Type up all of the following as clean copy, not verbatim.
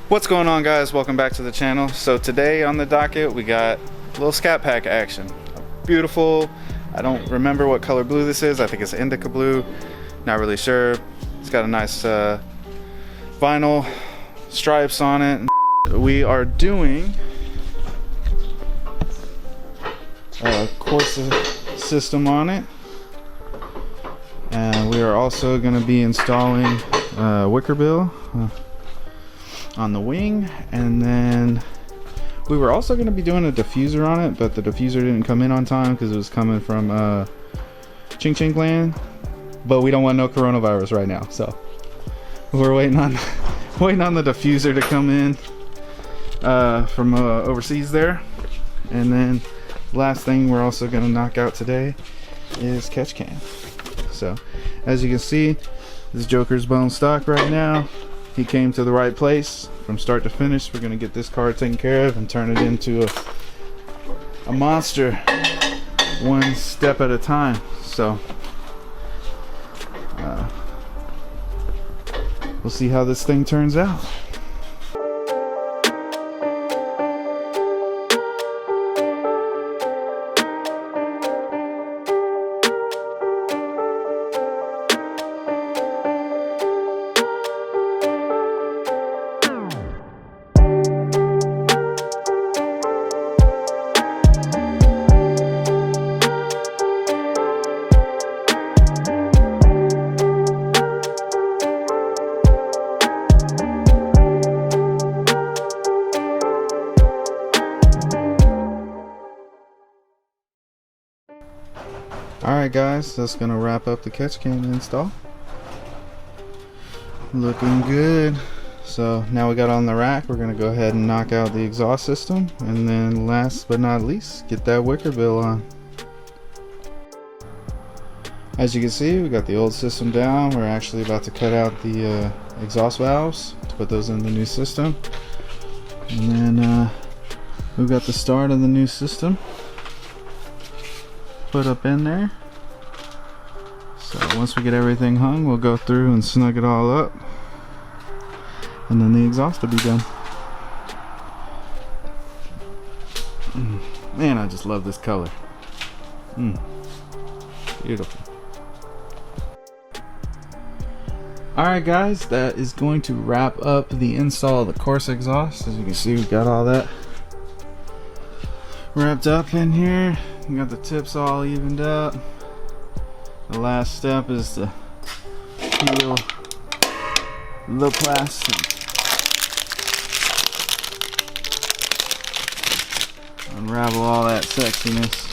What's going on, guys? Welcome back to the channel. So today on the docket we got a little Scatpack action. Beautiful, I don't remember what color blue this is. I think it's indica blue, not really sure. It's got a nice vinyl stripes on it. We are doing a Corsa system on it, and we are also going to be installing wicker bill on the wing, and then we were also going to be doing a diffuser on it, but the diffuser didn't come in on time because it was coming from Ching Ching Land, but we don't want no coronavirus right now, so we're waiting on the diffuser to come in from overseas there. And then last thing we're also going to knock out today is catch can. So as you can see, this Joker's bone stock right now. He came to the right place from start to finish. We're gonna get this car taken care of and turn it into a monster, one step at a time. So we'll see how this thing turns out. Alright guys, that's gonna wrap up the catch can install. Looking good. So now we got on the rack, we're gonna go ahead and knock out the exhaust system, and then last but not least, get that wicker bill on. As you can see, we got the old system down. We're actually about to cut out the exhaust valves to put those in the new system, and then we've got the start of the new system put up in there. So once we get everything hung, we'll go through and snug it all up, and then the exhaust will be done. Man, I just love this color. Beautiful. Alright guys, that is going to wrap up the install of the Corsa exhaust. As you can see, we've got all that wrapped up in here. We got the tips all evened up. The last step is to peel the plastic. Unravel all that sexiness.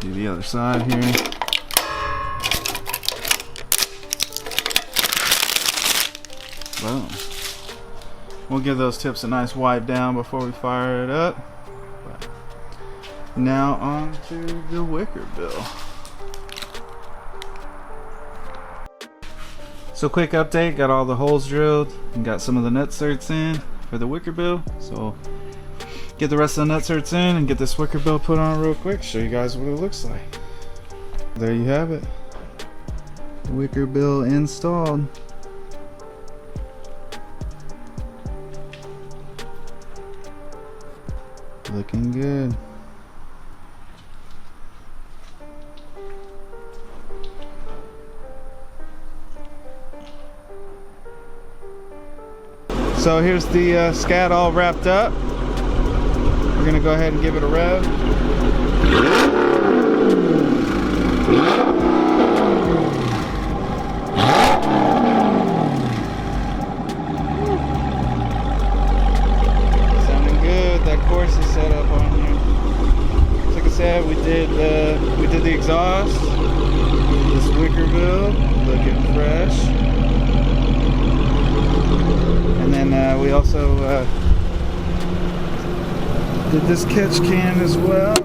Do the other side here. Boom. We'll give those tips a nice wipe down before we fire it up. Now on to the wicker bill. So quick update, got all the holes drilled and got some of the nutserts in for the wicker bill. So get the rest of the nutserts in and get this wicker bill put on real quick, show you guys what it looks like. There you have it. Wicker bill installed. Looking good. So here's the Scat all wrapped up. We're gonna go ahead and give it a rev. Sounding good. That Corsa set up on here. So like I said, we did the exhaust. This wicker bill looking fresh. And then we also did this catch can as well.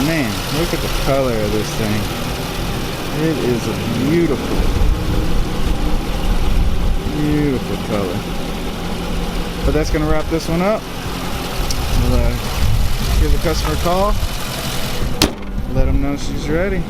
Man, look at the color of this thing. It is a beautiful, beautiful color. But that's going to wrap this one up. We'll give the customer a call, let them know she's ready.